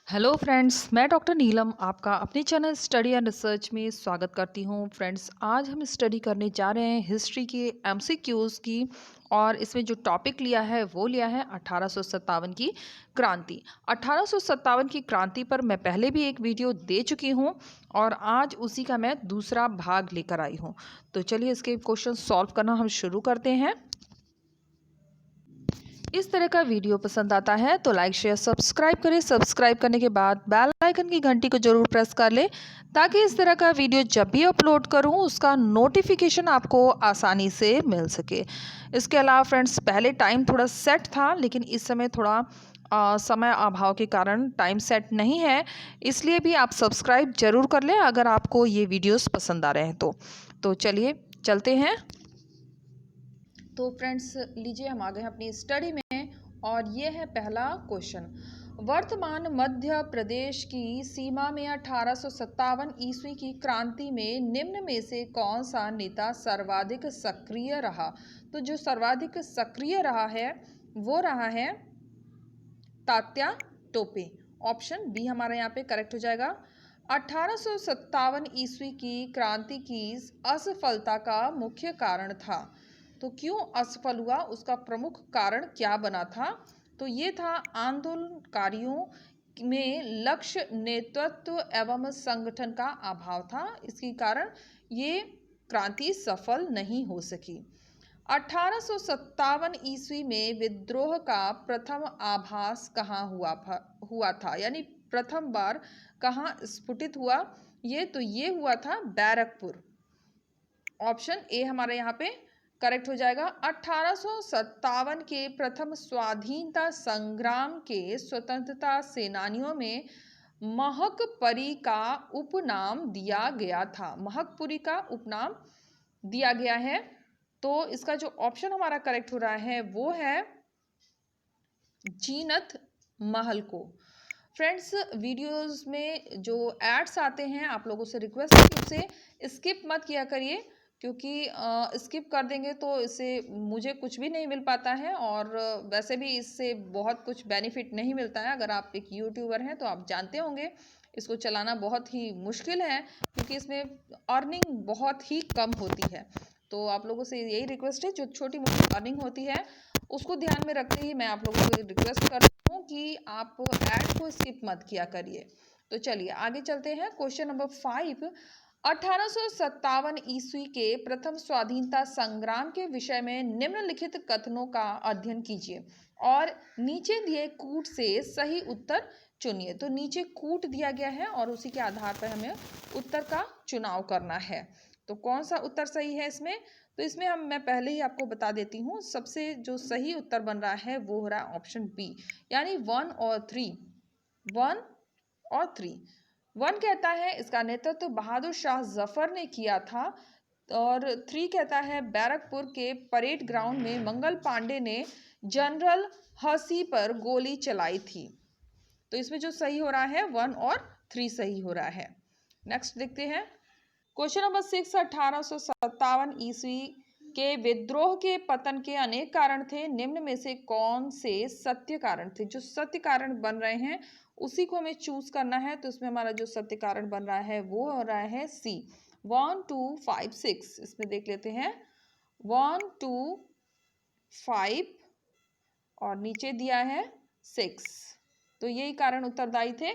Hello friends, मैं doctor नीलम आपका अपने चैनल स्टडी एंड रिसर्च में स्वागत करती हूँ। फ्रेंड्स, आज हम स्टडी करने जा रहे हैं हिस्ट्री के एमसीक्यूज़ की। और इसमें जो टॉपिक लिया है वो लिया है 1857 की क्रांति। 1857 की क्रांति पर मैं पहले भी एक वीडियो दे चुकी हूँ और आज उसी का मैं दूसरा भाग लेकर आई हूँ। तो चलिए इसके क्वेश्चन सॉल्व करना हम शुरू करते हैं। इस तरह का वीडियो पसंद आता है तो लाइक शेयर सब्सक्राइब करें। सब्सक्राइब करने के बाद बेल आइकन की घंटी को जरूर प्रेस कर लें ताकि इस तरह का वीडियो जब भी अपलोड करूं उसका नोटिफिकेशन आपको आसानी से मिल सके। इसके अलावा फ्रेंड्स, पहले टाइम थोड़ा सेट था लेकिन इस समय थोड़ा समय अभाव के कारण टाइम सेट नहीं है, इसलिए भी आप सब्सक्राइब जरूर कर लें अगर आपको ये वीडियोस पसंद आ रहे हैं तो चलिए चलते हैं। तो फ्रेंड्स, लीजिए हम आ गए हैं अपनी स्टडी में और ये है पहला क्वेश्चन। वर्तमान मध्य प्रदेश की सीमा में 1857 ईस्वी की क्रांति में निम्न में से कौन सा नेता सर्वाधिक सक्रिय रहा? तो जो सर्वाधिक सक्रिय रहा है वो रहा है तात्या टोपे। ऑप्शन बी हमारा यहाँ पे करेक्ट हो जाएगा। 1857 ईस्वी की क्रांति की असफलता का मुख्य कारण था। तो क्यों असफल हुआ, उसका प्रमुख कारण क्या बना था? तो ये था आंदोलनकारियों में लक्ष्य, नेतृत्व एवं संगठन का अभाव था। इसके कारण ये क्रांति सफल नहीं हो सकी। 1857 ईस्वी में विद्रोह का प्रथम आभास कहाँ हुआ था, यानी प्रथम बार कहाँ स्फुटित हुआ? ये हुआ था बैरकपुर। ऑप्शन ए हमारे यहाँ पे करेक्ट हो जाएगा। 1857 के प्रथम स्वाधीनता संग्राम के स्वतंत्रता सेनानियों में महकपुरी का उपनाम दिया गया था। महकपुरी का उपनाम दिया गया है। तो इसका जो ऑप्शन हमारा करेक्ट हो रहा है वो है जीनत महल को। फ्रेंड्स, वीडियोस में जो एड्स आते हैं आप लोगों से रिक्वेस्ट है कि उसे स्किप मत किया करिए, क्योंकि स्किप कर देंगे तो इससे मुझे कुछ भी नहीं मिल पाता है और वैसे भी इससे बहुत कुछ बेनिफिट नहीं मिलता है। अगर आप एक यूट्यूबर हैं तो आप जानते होंगे इसको चलाना बहुत ही मुश्किल है, क्योंकि इसमें अर्निंग बहुत ही कम होती है। तो आप लोगों से यही रिक्वेस्ट है, जो छोटी मोटी अर्निंग होती है उसको ध्यान में रखते ही मैं आप लोगों को रिक्वेस्ट कर रही हूँ कि आप ऐड को स्किप मत किया करिए। तो चलिए आगे चलते हैं। Question number 5। 1857 ईस्वी के प्रथम स्वाधीनता संग्राम के विषय में निम्नलिखित कथनों का अध्ययन कीजिए और नीचे दिए कूट से सही उत्तर चुनिए। तो नीचे कूट दिया गया है और उसी के आधार पर हमें उत्तर का चुनाव करना है। तो कौन सा उत्तर सही है इसमें? तो इसमें मैं पहले ही आपको बता देती हूँ, सबसे जो सही उत्तर बन रहा है वो हो रहा है ऑप्शन बी, यानी 1 और 3। 1 और 3। 1 कहता है इसका नेतृत्व बहादुर शाह जफर ने किया था और 3 कहता है बैरकपुर के परेड ग्राउंड में मंगल पांडे ने जनरल हसी पर गोली चलाई थी। तो इसमें जो सही हो रहा है 1 और 3 सही हो रहा है। नेक्स्ट देखते हैं। Question number 6। 1857 ईस्वी के विद्रोह के पतन के अनेक कारण थे, निम्न में से कौन से सत्य कारण थे? जो सत्य कारण बन रहे हैं उसी को हमें चूज करना है। तो इसमें हमारा जो सत्य कारण बन रहा है वो हो रहा है सी, 1 2 5 6। इसमें देख लेते हैं 1 2 5 और नीचे दिया है 6। तो यही कारण उत्तरदायी थे।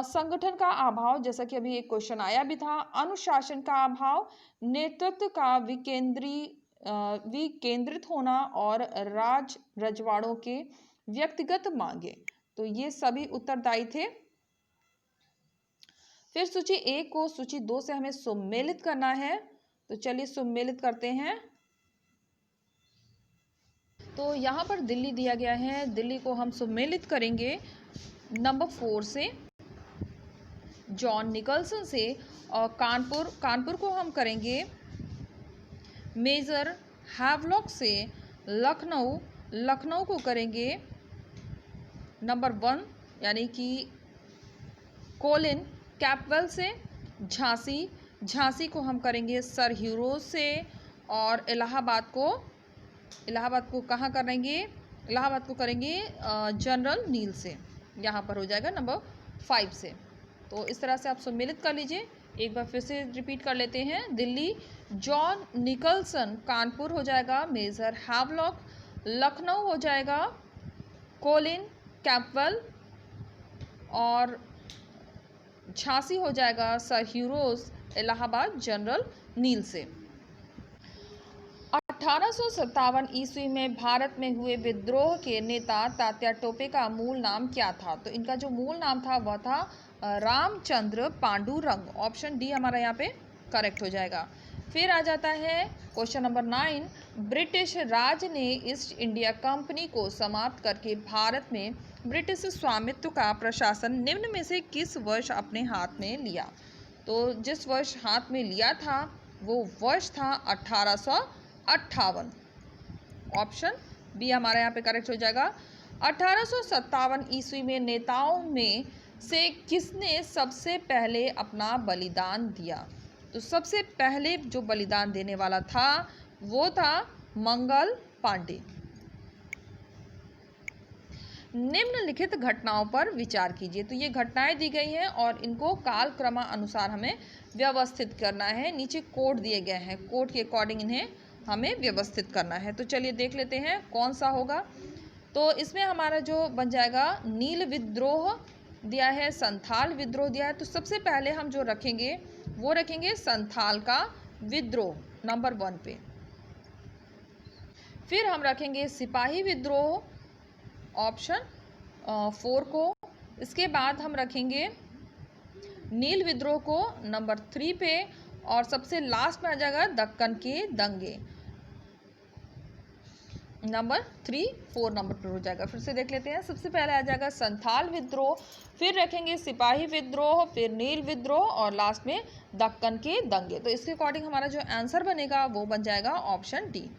संगठन का अभाव, जैसा कि अभी एक क्वेश्चन आया भी था। अनुशासन का अभाव, नेतृत्व का विकेंद्रित होना और राज रजवाड़ों के व्यक्तिगत मांगे। तो ये सभी उत्तरदायी थे। फिर सूची 1 को सूची 2 से हमें सम्मिलित करना है। तो चलिए सम्मिलित करते हैं। तो यहाँ पर दिल्ली दिया गया है, दिल्ली को हम सम्मिलित करेंगे नंबर 4 से, जॉन निकलसन से। और कानपुर को हम करेंगे मेजर हैवलॉक से। लखनऊ को करेंगे नंबर 1 यानी कि कोलिन कैपवेल से। झांसी को हम करेंगे सर ह्यूरोज से। और इलाहाबाद को कहाँ करेंगे? इलाहाबाद को करेंगे जनरल नील से। यहाँ पर हो जाएगा नंबर 5 से। तो इस तरह से आप सम्मिलित कर लीजिए। एक बार फिर से रिपीट कर लेते हैं। दिल्ली जॉन निकलसन, कानपुर हो जाएगा मेजर हैवलॉक, लखनऊ हो जाएगा कोलिन कैंपवेल, और झांसी हो जाएगा सर ह्यूरोज, इलाहाबाद जनरल नील से। 1857 ईस्वी में भारत में हुए विद्रोह के नेता तात्या टोपे का मूल नाम क्या था? तो इनका जो मूल नाम था वह था रामचंद्र पांडुरंग। ऑप्शन डी हमारा यहाँ पे करेक्ट हो जाएगा। फिर आ जाता है क्वेश्चन नंबर 9। ब्रिटिश राज ने ईस्ट इंडिया कंपनी को समाप्त करके भारत में ब्रिटिश स्वामित्व का प्रशासन निम्न में से किस वर्ष अपने हाथ में लिया? तो जिस वर्ष हाथ में लिया था वो वर्ष था 1858। ऑप्शन बी हमारे यहाँ पे करेक्ट हो जाएगा। 1857 ईस्वी में नेताओं में से किसने सबसे पहले अपना बलिदान दिया? तो सबसे पहले जो बलिदान देने वाला था वो था मंगल पांडे। निम्नलिखित घटनाओं पर विचार कीजिए। तो ये घटनाएं दी गई हैं और इनको कालक्रमानुसार हमें व्यवस्थित करना है। नीचे कोड दिए गए हैं, कोड के अकॉर्डिंग इन्हें हमें व्यवस्थित करना है। तो चलिए देख लेते हैं कौन सा होगा। तो इसमें हमारा जो बन जाएगा नील विद्रोह दिया है, संथाल विद्रोह दिया है। तो सबसे पहले हम जो रखेंगे वो रखेंगे संथाल का विद्रोह नंबर 1 पे। फिर हम रखेंगे सिपाही विद्रोह ऑप्शन 4 को। इसके बाद हम रखेंगे नील विद्रोह को नंबर 3 पे, और सबसे लास्ट में आ जाएगा दक्कन के दंगे नंबर 3, 4 नंबर पर हो जाएगा। फिर से देख लेते हैं। सबसे पहले आ जाएगा संथाल विद्रोह, फिर रखेंगे सिपाही विद्रोह, फिर नील विद्रोह और लास्ट में दक्कन के दंगे। तो इसके अकॉर्डिंग हमारा जो आंसर बनेगा वो बन जाएगा ऑप्शन डी।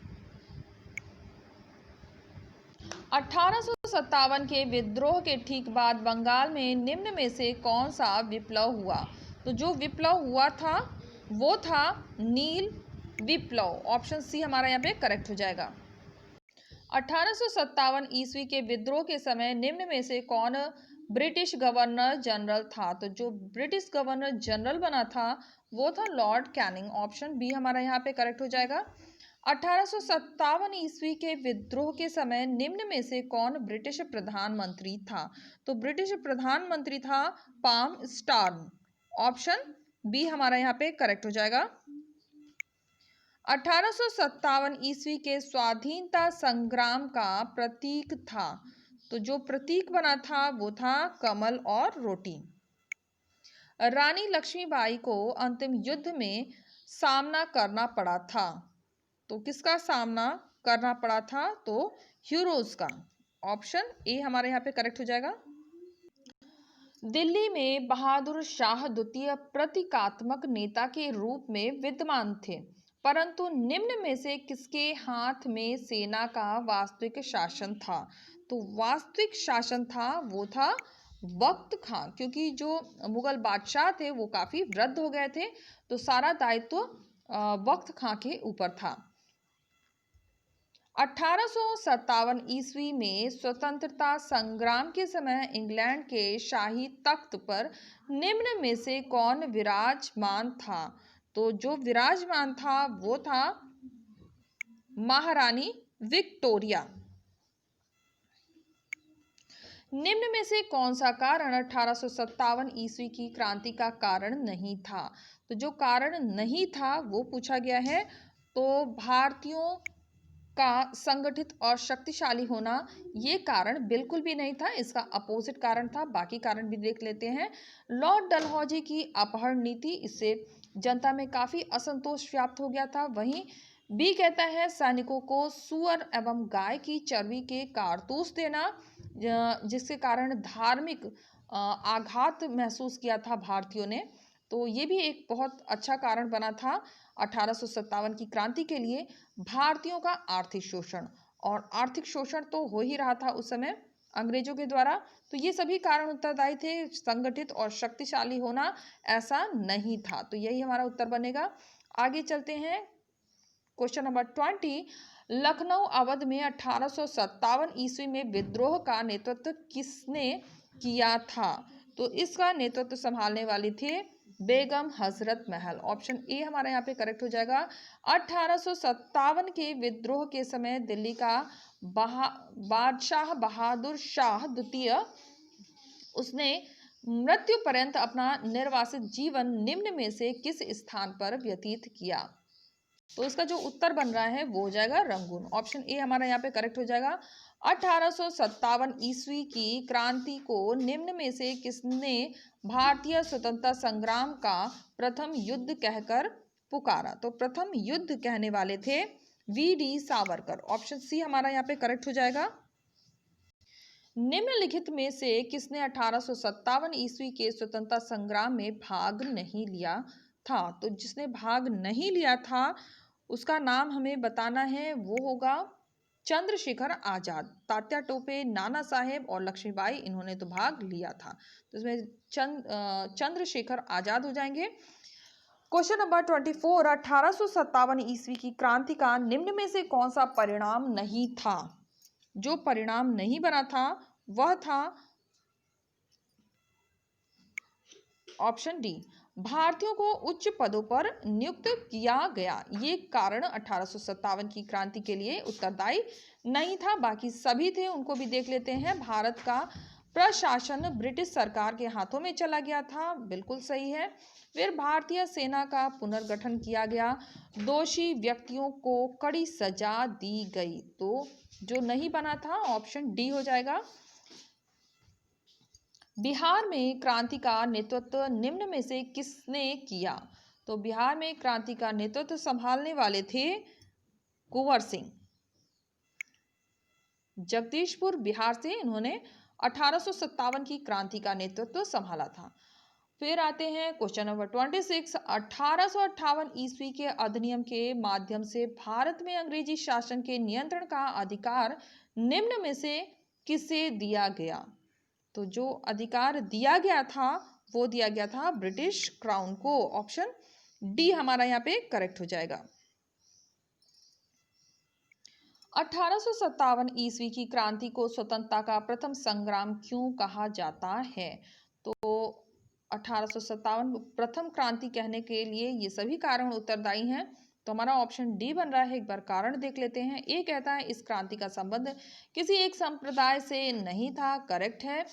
1857 के विद्रोह के ठीक बाद बंगाल में निम्न में से कौन सा विप्लव हुआ? तो जो विप्लव हुआ था वो था नील विप्लव। ऑप्शन सी हमारा यहाँ पे करेक्ट हो जाएगा। 1857 ईस्वी के विद्रोह के समय निम्न में से कौन ब्रिटिश गवर्नर जनरल था? तो जो ब्रिटिश गवर्नर जनरल बना था वो था लॉर्ड कैनिंग। ऑप्शन बी हमारा यहाँ पे करेक्ट हो जाएगा। 1857 ईस्वी के विद्रोह के समय निम्न में से कौन ब्रिटिश प्रधानमंत्री था? तो ब्रिटिश प्रधानमंत्री था पाम स्टार्न। ऑप्शन बी हमारा यहाँ पे करेक्ट हो जाएगा। 1857 ईस्वी के स्वाधीनता संग्राम का प्रतीक था? तो जो प्रतीक बना था वो था कमल और रोटी। रानी लक्ष्मीबाई को अंतिम युद्ध में सामना करना पड़ा था, तो किसका सामना करना पड़ा था? तो ह्यूरोज का। ऑप्शन ए हमारे यहाँ पे करेक्ट हो जाएगा। दिल्ली में बहादुर शाह द्वितीय प्रतीकात्मक नेता के रूप में विद्यमान थे, परंतु निम्न में से किसके हाथ में सेना का वास्तविक शासन था? तो वास्तविक शासन था वो था वक्त खां, क्योंकि जो मुगल बादशाह थे वो काफी वृद्ध हो गए थे, तो सारा दायित्व वक्त खां के ऊपर था। 1857 ईस्वी में स्वतंत्रता संग्राम के समय इंग्लैंड के शाही तख्त पर निम्न में से कौन विराजमान था? तो जो विराजमान था वो था महारानी विक्टोरिया। निम्न में से कौन सा कारण 1857 ईस्वी की क्रांति का कारण नहीं था? तो जो कारण नहीं था वो पूछा गया है। तो भारतीयों का संगठित और शक्तिशाली होना ये कारण बिल्कुल भी नहीं था, इसका अपोजिट कारण था। बाकी कारण भी देख लेते हैं। लॉर्ड डलहौजी की अपहरण नीति, इससे जनता में काफी असंतोष व्याप्त हो गया था। वहीं बी कहता है सैनिकों को सुअर एवं गाय की चर्बी के कारतूस देना, जिसके कारण धार्मिक आघात महसूस किया था भारतीयों ने। तो ये भी एक बहुत अच्छा कारण बना था 1857 की क्रांति के लिए। भारतीयों का आर्थिक शोषण, और आर्थिक शोषण तो हो ही रहा था उस समय अंग्रेजों के द्वारा। तो ये सभी कारण उत्तरदायी थे। संगठित और शक्तिशाली होना ऐसा नहीं था। तो यही हमारा उत्तर बनेगा। आगे चलते हैं। Question number 20। लखनऊ अवध में 1857 ईस्वी में विद्रोह का नेतृत्व किसने किया था? तो इसका नेतृत्व संभालने वाली थी बेगम हजरत महल। ऑप्शन ए हमारा यहाँ पे करेक्ट हो जाएगा। 1857 के विद्रोह के समय दिल्ली का बादशाह बहादुर शाह द्वितीय, उसने मृत्यु पर्यंत अपना निर्वासित जीवन निम्न में से किस स्थान पर व्यतीत किया? तो इसका जो उत्तर बन रहा है वो हो जाएगा रंगून। ऑप्शन ए हमारा यहाँ पे करेक्ट हो जाएगा। 1857 ईस्वी की क्रांति को निम्न में से किसने भारतीय स्वतंत्रता संग्राम का प्रथम युद्ध कहकर पुकारा? तो प्रथम युद्ध कहने वाले थे वी.डी. सावरकर। ऑप्शन सी हमारा यहाँ पे करेक्ट हो जाएगा। निम्नलिखित में से किसने 1857 ईस्वी के स्वतंत्रता संग्राम में भाग नहीं लिया था? तो जिसने भाग नहीं लिया था उसका नाम हमें बताना है, वो होगा चंद्रशेखर आजाद। तात्या टोपे, नाना साहेब और लक्ष्मीबाई, इन्होंने तो भाग लिया था। तो इसमें चंद्रशेखर आजाद हो जाएंगे। क्वेश्चन नंबर 24, 1857 ईस्वी की क्रांति का निम्न में से कौन सा परिणाम नहीं था? जो परिणाम नहीं बना था वह था ऑप्शन डी, भारतीयों को उच्च पदों पर नियुक्त किया गया। ये कारण 1857 की क्रांति के लिए उत्तरदायी नहीं था, बाकी सभी थे। उनको भी देख लेते हैं। भारत का प्रशासन ब्रिटिश सरकार के हाथों में चला गया था, बिल्कुल सही है। फिर भारतीय सेना का पुनर्गठन किया गया, दोषी व्यक्तियों को कड़ी सजा दी गई। तो जो नहीं बना था ऑप्शन डी हो जाएगा। बिहार में क्रांति का नेतृत्व निम्न में से किसने किया? तो बिहार में क्रांति का नेतृत्व संभालने वाले थे कुंवर सिंह। जगदीशपुर बिहार से इन्होंने 1857 की क्रांति का नेतृत्व संभाला था। फिर आते हैं क्वेश्चन नंबर 26, 1858 ईस्वी के अधिनियम के माध्यम से भारत में अंग्रेजी शासन के नियंत्रण का अधिकार निम्न में से किसे दिया गया? तो जो अधिकार दिया गया था वो दिया गया था ब्रिटिश क्राउन को। ऑप्शन डी हमारा यहाँ पे करेक्ट हो जाएगा। 1857 ईस्वी की क्रांति को स्वतंत्रता का प्रथम संग्राम क्यों कहा जाता है? तो 1857 प्रथम क्रांति कहने के लिए ये सभी कारण उत्तरदायी हैं। तो हमारा ऑप्शन डी बन रहा है। एक बार कारण देख लेते हैं। ए कहता है इस क्रांति का संबंध किसी एक संप्रदाय से नहीं था, करेक्ट है।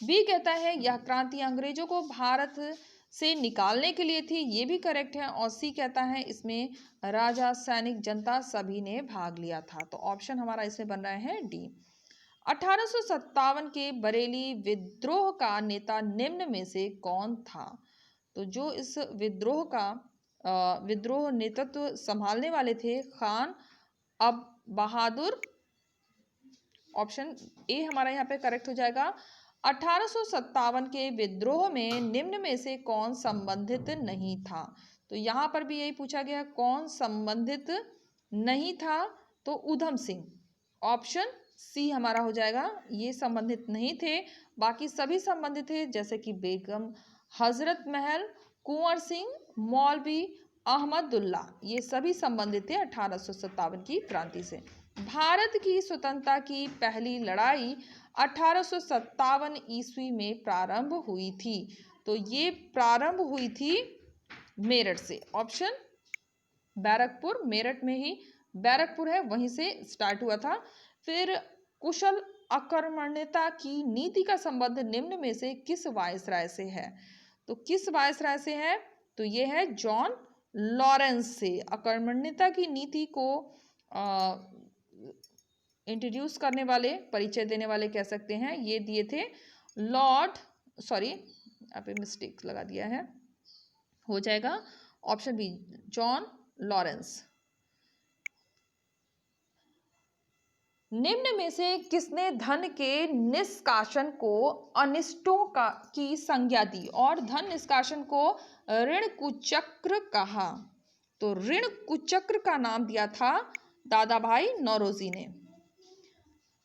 बी कहता है यह क्रांति अंग्रेजों को भारत से निकालने के लिए थी, ये भी करेक्ट है। और सी कहता है इसमें राजा, सैनिक, जनता सभी ने भाग लिया था। तो ऑप्शन हमारा इसमें बन रहा है डी। 1857 के बरेली विद्रोह का नेता निम्न में से कौन था? तो जो इस विद्रोह नेतृत्व संभालने वाले थे खान अब बहादुर। ऑप्शन ए हमारा यहाँ पे करेक्ट हो जाएगा। 1857 के विद्रोह में निम्न में से कौन संबंधित नहीं था? तो यहाँ पर भी यही पूछा गया कौन संबंधित नहीं था, तो ऊधम सिंह। ऑप्शन सी हमारा हो जाएगा। ये संबंधित नहीं थे, बाकी सभी संबंधित थे, जैसे कि बेगम हजरत महल, कुंवर सिंह, मौलवी अहमदुल्ला, ये सभी संबंधित थे 1857 की क्रांति से। भारत की स्वतंत्रता की पहली लड़ाई 1857 ईस्वी में प्रारंभ हुई थी। तो ये प्रारंभ हुई थी मेरठ से। ऑप्शन बैरकपुर, मेरठ में ही बैरकपुर है, वहीं से स्टार्ट हुआ था। फिर कुशल अकर्मण्यता की नीति का संबंध निम्न में से किस वायसराय से है? तो किस वायसराय से है? तो ये है जॉन लॉरेंस से। अकर्मण्यता की नीति को इंट्रोड्यूस करने वाले, परिचय देने वाले कह सकते हैं, ये दिए थे यहाँ पे मिस्टेक लगा दिया है, हो जाएगा ऑप्शन बी जॉन लॉरेंस। निम्न में से किसने धन के निष्कासन को अनिष्टों की संज्ञा दी और धन निष्कासन को ऋण कुचक्र कहा? तो ऋण कुचक्र का नाम दिया था दादा भाई नौरोजी ने।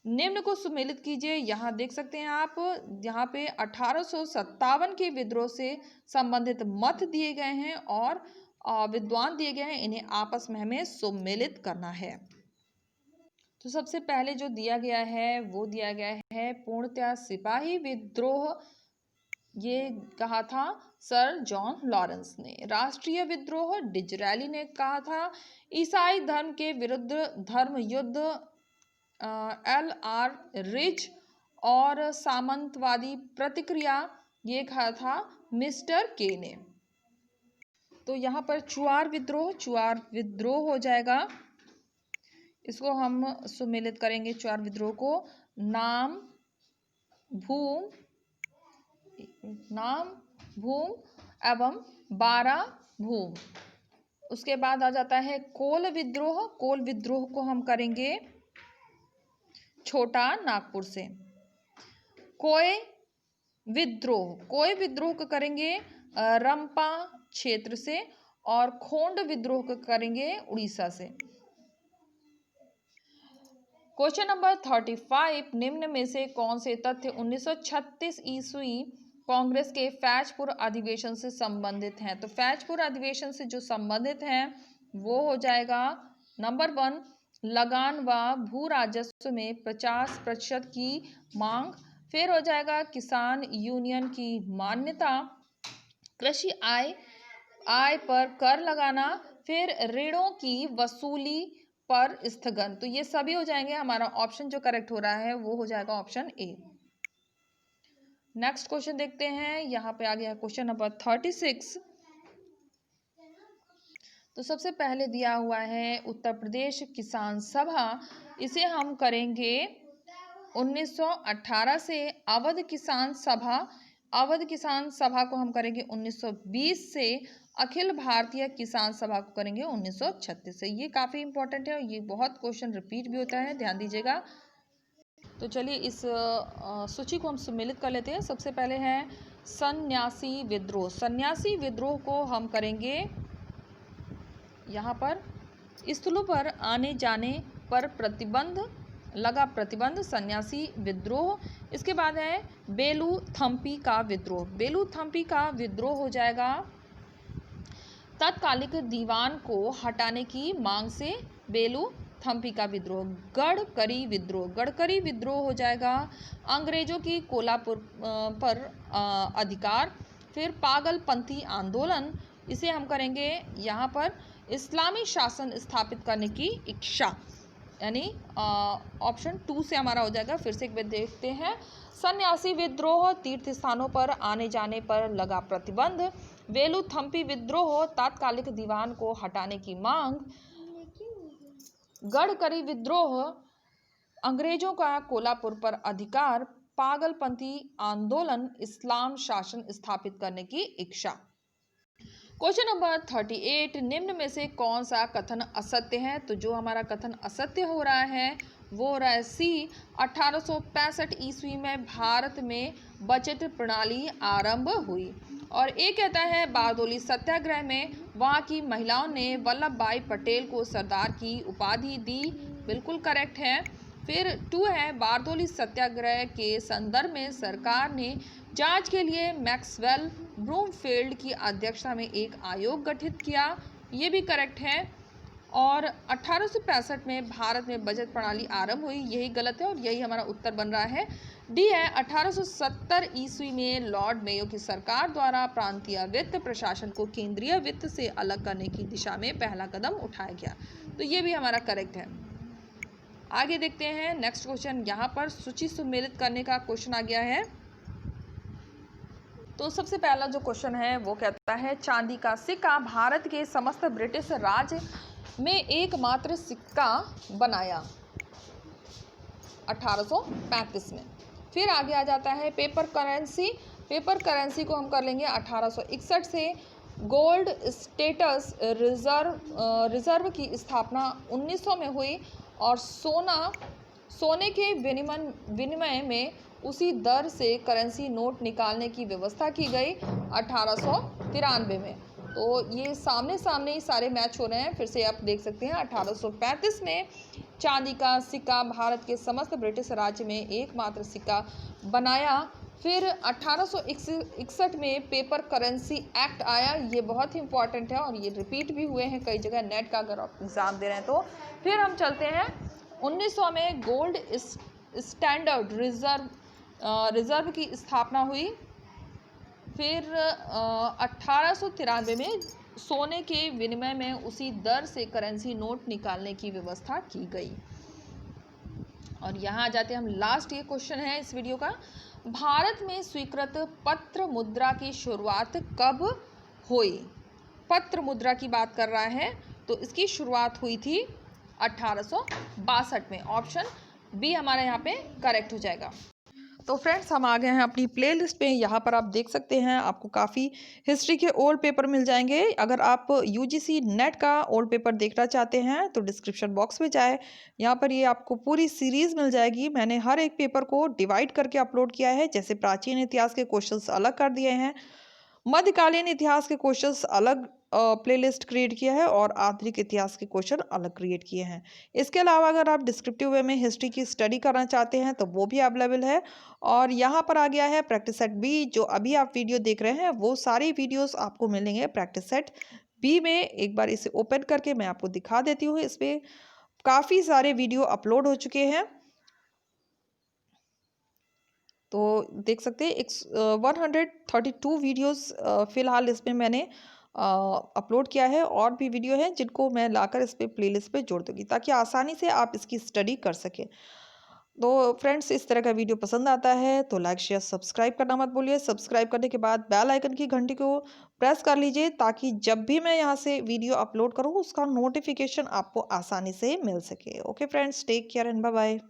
निम्न को सुमेलित कीजिए। यहाँ देख सकते हैं आप, यहाँ पे 1857 के विद्रोह से संबंधित मत दिए गए हैं और विद्वान दिए गए हैं, इन्हें आपस में हमें सुमेलित करना है। तो सबसे पहले जो दिया गया है वो दिया गया है पूर्णतया सिपाही विद्रोह ये कहा था सर जॉन लॉरेंस ने। राष्ट्रीय विद्रोह डिजराली ने कहा था। ईसाई धर्म के विरुद्ध धर्म युद्ध LR रिच और सामंतवादी प्रतिक्रिया, ये कहा था मिस्टर के ने। तो यहाँ पर चुआर विद्रोह हो जाएगा। इसको हम सुमेलित करेंगे चुआर विद्रोह को। नाम भूम एवं बारा भूम। उसके बाद आ जाता है कोल विद्रोह को हम करेंगे छोटा नागपुर से। कोय विद्रोह को करेंगे रंपा क्षेत्र से। और खोंड विद्रोह को करेंगे उड़ीसा से। क्वेश्चन नंबर 35, निम्न में से कौन से तथ्य 1936 ईस्वी कांग्रेस के फैजपुर अधिवेशन से संबंधित हैं? तो फैजपुर अधिवेशन से जो संबंधित हैं वो हो जाएगा नंबर 1, लगान व भू राजस्व में 50% की मांग। फिर हो जाएगा किसान यूनियन की मान्यता, कृषि आय पर कर लगाना, फिर ऋणों की वसूली पर स्थगन। तो ये सभी हो जाएंगे। हमारा ऑप्शन जो करेक्ट हो रहा है वो हो जाएगा ऑप्शन ए। नेक्स्ट क्वेश्चन देखते हैं। यहाँ पे आ गया क्वेश्चन नंबर 36। तो सबसे पहले दिया हुआ है उत्तर प्रदेश किसान सभा, इसे हम करेंगे 1918 से। अवध किसान सभा को हम करेंगे 1920 से। अखिल भारतीय किसान सभा को करेंगे 1936 से। ये काफ़ी इंपॉर्टेंट है और ये बहुत क्वेश्चन रिपीट भी होता है, ध्यान दीजिएगा। तो चलिए इस सूची को हम सम्मिलित कर लेते हैं। सबसे पहले है सन्यासी विद्रोह को हम करेंगे यहाँ पर स्थलों पर आने जाने पर प्रतिबंध सन्यासी विद्रोह। इसके बाद है बेलूथम्पी का विद्रोह हो जाएगा तत्कालिक दीवान को हटाने की मांग से बेलूथम्पी का विद्रोह। गडकरी विद्रोह हो जाएगा अंग्रेजों की कोल्हापुर पर अधिकार। फिर पागलपंथी आंदोलन, इसे हम करेंगे यहाँ पर इस्लामी शासन स्थापित करने की इच्छा, यानी ऑप्शन 2 से हमारा हो जाएगा। फिर से एक बार देखते हैं। सन्यासी विद्रोह, तीर्थ स्थानों पर आने जाने पर लगा प्रतिबंध। वेलुथम्पी विद्रोह, तात्कालिक दीवान को हटाने की मांग। गडकरी विद्रोह, अंग्रेजों का कोल्हापुर पर अधिकार। पागलपंथी आंदोलन, इस्लाम शासन स्थापित करने की इच्छा। क्वेश्चन नंबर 38, निम्न में से कौन सा कथन असत्य है? तो जो हमारा कथन असत्य हो रहा है वो हो रहा है सी। 1865 ईस्वी में भारत में बजट प्रणाली आरंभ हुई। और एक कहता है बारदोली सत्याग्रह में वहाँ की महिलाओं ने वल्लभ भाई पटेल को सरदार की उपाधि दी, बिल्कुल करेक्ट है। फिर 2 है बारदोली सत्याग्रह के संदर्भ में सरकार ने जांच के लिए मैक्सवेल ब्रूमफील्ड की अध्यक्षता में एक आयोग गठित किया, ये भी करेक्ट है। और 1865 में भारत में बजट प्रणाली आरंभ हुई, यही गलत है और यही हमारा उत्तर बन रहा है डी है। 1870 ईस्वी में लॉर्ड मेयो की सरकार द्वारा प्रांतीय वित्त प्रशासन को केंद्रीय वित्त से अलग करने की दिशा में पहला कदम उठाया गया, तो ये भी हमारा करेक्ट है। आगे देखते हैं नेक्स्ट क्वेश्चन। यहाँ पर सूची सुमेलित करने का क्वेश्चन आ गया है। तो सबसे पहला जो क्वेश्चन है वो कहता है चांदी का सिक्का भारत के समस्त ब्रिटिश राज में एकमात्र सिक्का बनाया 1835 में। फिर आगे आ जाता है पेपर करेंसी को हम कर लेंगे 1861 से। गोल्ड स्टेटस रिजर्व की स्थापना 1900 में हुई और सोने के विनिमय में उसी दर से करेंसी नोट निकालने की व्यवस्था की गई 1893 में। तो ये सामने ही सारे मैच हो रहे हैं, फिर से आप देख सकते हैं। 1835 में चांदी का सिक्का भारत के समस्त ब्रिटिश राज्य में एकमात्र सिक्का बनाया। फिर 1861 में पेपर करेंसी एक्ट आया, ये बहुत ही इंपॉर्टेंट है और ये रिपीट भी हुए हैं कई जगह नेट का अगर आप एग्ज़ाम दे रहे हैं तो। फिर हम चलते हैं 1900 में गोल्ड स्टैंडर्ड रिजर्व की स्थापना हुई फिर 1893 में सोने के विनिमय में उसी दर से करेंसी नोट निकालने की व्यवस्था की गई। और यहाँ आ जाते हैं हम, लास्ट ये क्वेश्चन है इस वीडियो का, भारत में स्वीकृत पत्र मुद्रा की शुरुआत कब हुई? पत्र मुद्रा की बात कर रहा है तो इसकी शुरुआत हुई थी 1862 में। ऑप्शन बी हमारे यहाँ पे करेक्ट हो जाएगा। तो फ्रेंड्स हम आ गए हैं अपनी प्लेलिस्ट पे। यहाँ पर आप देख सकते हैं आपको काफ़ी हिस्ट्री के ओल्ड पेपर मिल जाएंगे। अगर आप यूजीसी नेट का ओल्ड पेपर देखना चाहते हैं तो डिस्क्रिप्शन बॉक्स में जाए, यहाँ पर ये आपको पूरी सीरीज़ मिल जाएगी। मैंने हर एक पेपर को डिवाइड करके अपलोड किया है। जैसे प्राचीन इतिहास के क्वेश्चंस अलग कर दिए हैं, मध्यकालीन इतिहास के क्वेश्चंस अलग प्लेलिस्ट क्रिएट किया है और आधुनिक इतिहास के क्वेश्चन अलग क्रिएट किए हैं। इसके अलावा अगर आप डिस्क्रिप्टिव वे में हिस्ट्री की स्टडी करना चाहते हैं तो वो भी अवेलेबल है। और यहाँ पर आ गया है प्रैक्टिस सेट बी, जो अभी आप वीडियो देख रहे हैं वो सारी वीडियोस आपको मिलेंगे प्रैक्टिस सेट बी में। एक बार इसे ओपन करके मैं आपको दिखा देती हूँ। इसमें काफ़ी सारे वीडियो अपलोड हो चुके हैं, तो देख सकते हैं 132 वीडियोस फिलहाल इसमें मैंने अपलोड किया है। और भी वीडियो हैं जिनको मैं लाकर इस पे प्लेलिस्ट पे जोड़ दूंगी ताकि आसानी से आप इसकी स्टडी कर सकें। तो फ्रेंड्स इस तरह का वीडियो पसंद आता है तो लाइक शेयर सब्सक्राइब करना मत भूलिए। सब्सक्राइब करने के बाद बेल आइकन की घंटी को प्रेस कर लीजिए ताकि जब भी मैं यहाँ से वीडियो अपलोड करूँ उसका नोटिफिकेशन आपको आसानी से मिल सके। Okay friends, take care and bye bye.